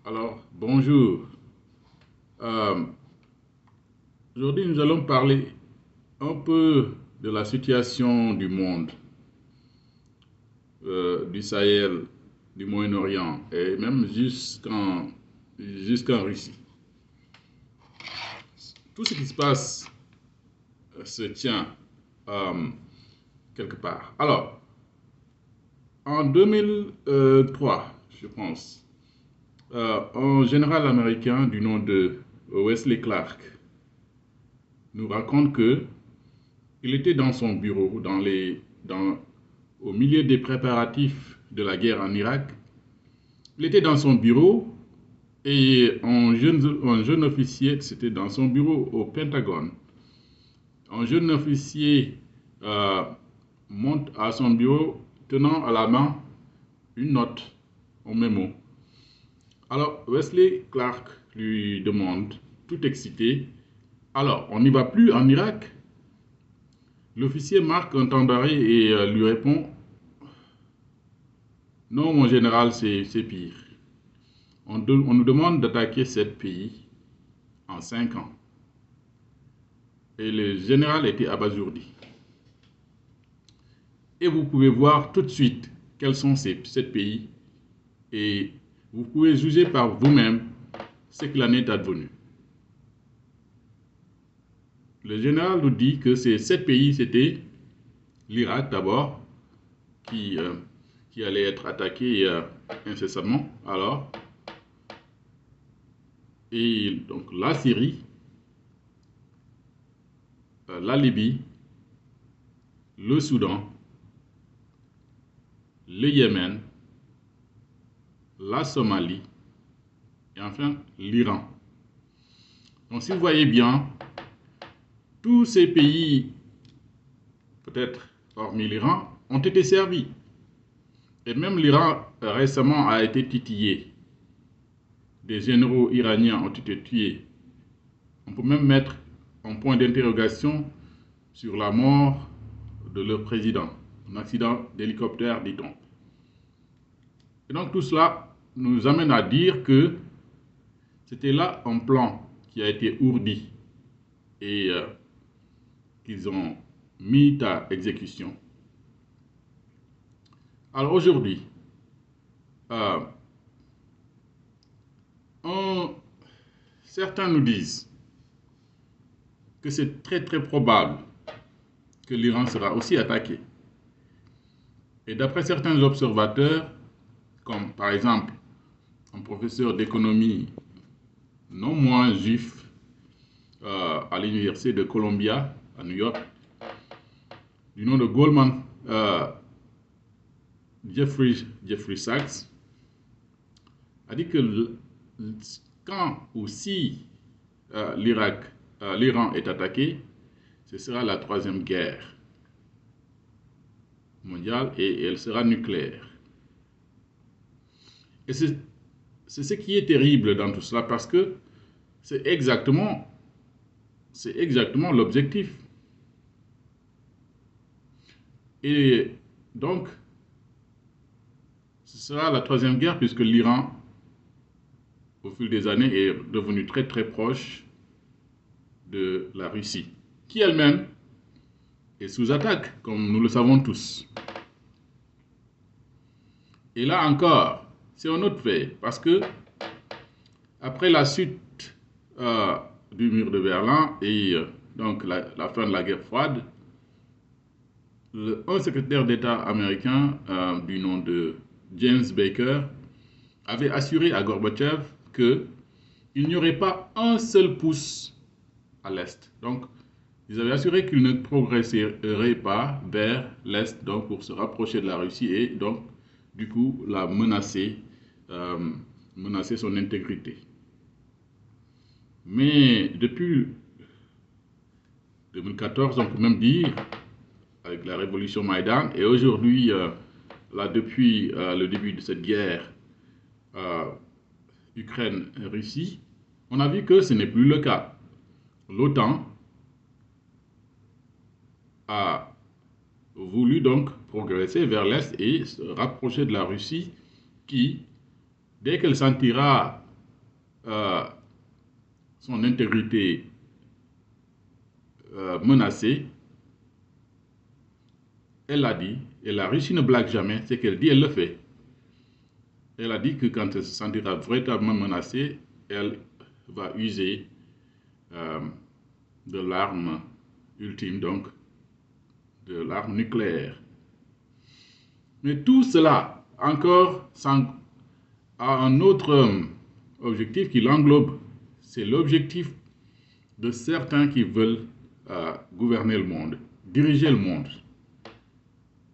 Alors, bonjour. Euh, Aujourd'hui, nous allons parler un peu de la situation du monde, du Sahel, du Moyen-Orient et même jusqu'en Russie. Tout ce qui se passe se tient euh, quelque part. Alors, en 2003, je pense, un général américain du nom de Wesley Clark nous raconte que il était dans son bureau, au milieu des préparatifs de la guerre en Irak. Il était dans son bureau et un jeune officier, c'était dans son bureau au Pentagone. Un jeune officier euh, monte à son bureau tenant à la main une note, un mémo. Alors Wesley Clark lui demande, tout excité, alors on n'y va plus en Irak? L'officier marque un temps d'arrêt et lui répond, non, mon général, c'est pire. On nous demande d'attaquer 7 pays en 5 ans. Et le général était abasourdi. Et vous pouvez voir tout de suite quels sont ces 7 pays. Et vous pouvez juger par vous-même ce qu'il en est advenu. Le général nous dit que ces 7 pays, c'était l'Irak d'abord, qui, euh, qui allait être attaqué incessamment. Alors, et donc la Syrie, la Libye, le Soudan, le Yémen, la Somalie et enfin l'Iran. Donc si vous voyez bien, tous ces pays, peut-être hormis l'Iran, ont été servis. Et même l'Iran récemment a été titillé. Des généraux iraniens ont été tués. On peut même mettre un point d'interrogation sur la mort de leur président. Un accident d'hélicoptère, dit-on. Et donc tout cela nous amène à dire que c'était là un plan qui a été ourdi et qu'ils ont mis à exécution. Alors aujourd'hui, euh, certains nous disent que c'est très très probable que l'Iran sera aussi attaqué. Et d'après certains observateurs, comme par exemple un professeur d'économie non moins juif à l'université de Columbia à New York, du nom de Goldman Jeffrey Sachs, a dit que quand ou si l'Iran est attaqué, ce sera la troisième guerre mondiale et elle sera nucléaire. Et c'est ce qui est terrible dans tout cela parce que c'est exactement l'objectif. Et donc, ce sera la troisième guerre puisque l'Iran, au fil des années, est devenu très très proche de la Russie, qui elle-même est sous attaque, comme nous le savons tous. Et là encore, c'est un autre fait, parce que après la chute du mur de Berlin et donc la fin de la guerre froide, un secrétaire d'État américain du nom de James Baker avait assuré à Gorbatchev qu'il n'y aurait pas un seul pouce à l'Est. Donc, ils avaient assuré qu'ils ne progresseraient pas vers l'Est donc pour se rapprocher de la Russie et donc, du coup, la menacer son intégrité. Mais depuis 2014, on peut même dire, avec la révolution Maïdan, et aujourd'hui, là, depuis le début de cette guerre Ukraine-Russie, on a vu que ce n'est plus le cas. L'OTAN a voulu donc progresser vers l'Est et se rapprocher de la Russie qui, dès qu'elle sentira son intégrité menacée, elle a dit, et la Russie ne blague jamais, c'est qu'elle dit, elle le fait. Elle a dit que quand elle se sentira véritablement menacée, elle va user de l'arme ultime, donc de l'arme nucléaire. Mais tout cela, encore, a un autre objectif qui l'englobe. C'est l'objectif de certains qui veulent gouverner le monde, diriger le monde,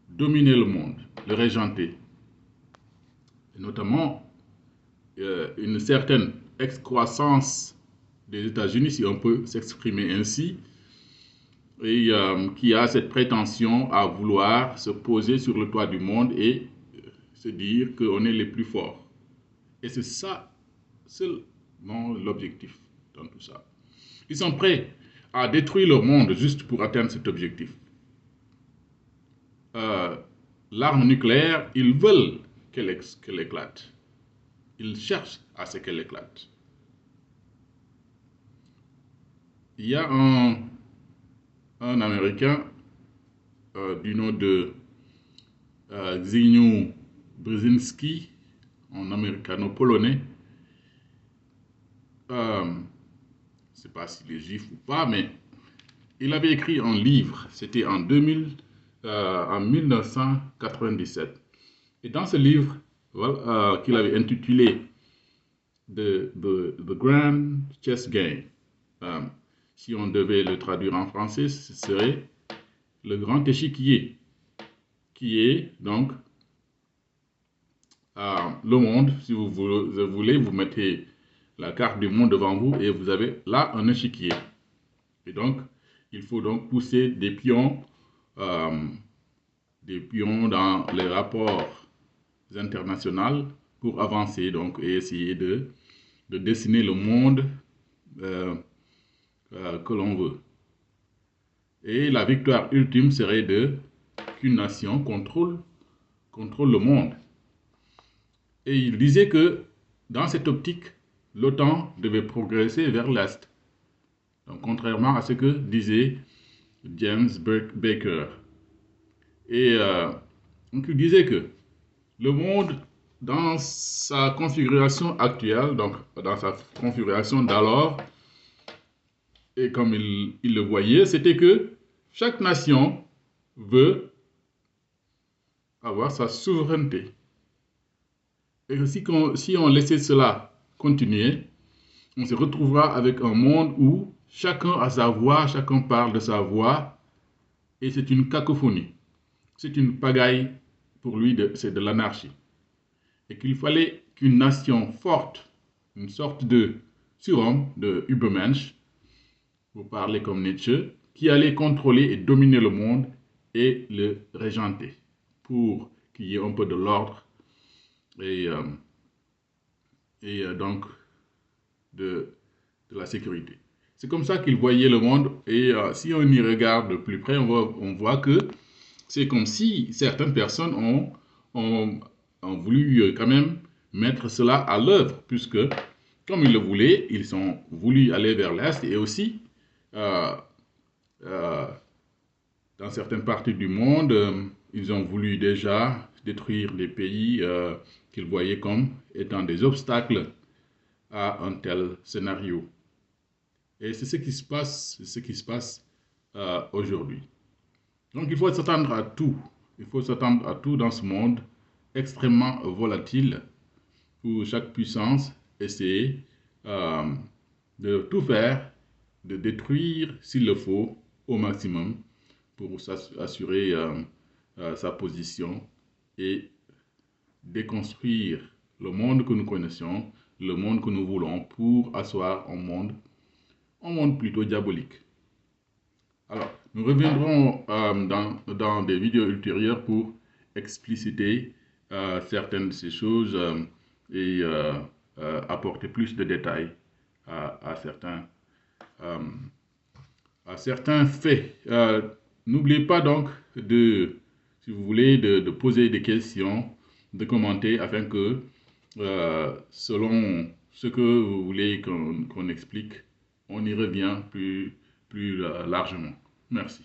dominer le monde, le régenter. Et notamment, une certaine excroissance des États-Unis, si on peut s'exprimer ainsi, et qui a cette prétention à vouloir se poser sur le toit du monde et se dire qu'on est les plus forts. Et c'est ça seulement l'objectif dans tout ça. Ils sont prêts à détruire le monde juste pour atteindre cet objectif. L'arme nucléaire, ils veulent qu'elle éclate. Ils cherchent à ce qu'elle éclate. Il y a un Américain du nom de Zbigniew Brzezinski, un américano-polonais. Je ne sais pas s'il est juif ou pas, mais il avait écrit un livre, c'était en 1997. Et dans ce livre, qu'il avait intitulé The Grand Chess Game, si on devait le traduire en français, ce serait le grand échiquier, qui est donc le monde. Si vous voulez, vous mettez la carte du monde devant vous et vous avez là un échiquier. Et donc, il faut donc pousser des pions dans les rapports internationaux pour avancer donc, et essayer de dessiner le monde que l'on veut. Et la victoire ultime serait qu'une nation contrôle le monde. Et il disait que dans cette optique, l'OTAN devait progresser vers l'Est. Donc, contrairement à ce que disait James Baker. Et donc il disait que le monde, dans sa configuration actuelle, donc dans sa configuration d'alors, et comme il le voyait, c'était que chaque nation veut avoir sa souveraineté. Et si on laissait cela continuer, on se retrouvera avec un monde où chacun a sa voix, chacun parle de sa voix, et c'est une cacophonie. C'est une pagaille, pour lui, c'est de l'anarchie. Et qu'il fallait qu'une nation forte, une sorte de surhomme, de Übermensch, pour parler comme Nietzsche, qui allait contrôler et dominer le monde et le régenter, pour qu'il y ait un peu de l'ordre et donc de la sécurité. C'est comme ça qu'il voyait le monde, et si on y regarde de plus près, on voit que c'est comme si certaines personnes ont voulu quand même mettre cela à l'œuvre, puisque, comme ils le voulaient, ils ont voulu aller vers l'Est, et aussi, dans certaines parties du monde, ils ont voulu déjà détruire des pays qu'ils voyaient comme étant des obstacles à un tel scénario. Et c'est ce qui se passe aujourd'hui. Donc il faut s'attendre à tout. Il faut s'attendre à tout dans ce monde extrêmement volatile où chaque puissance essaie de tout faire, de détruire s'il le faut au maximum pour assurer sa position et déconstruire le monde que nous connaissons, le monde que nous voulons pour asseoir un monde plutôt diabolique. Alors, nous reviendrons dans des vidéos ultérieures pour expliciter certaines de ces choses et apporter plus de détails à certains faits. N'oubliez pas donc si vous voulez, de poser des questions, de commenter afin que selon ce que vous voulez qu'on explique, on y revient plus largement. Merci.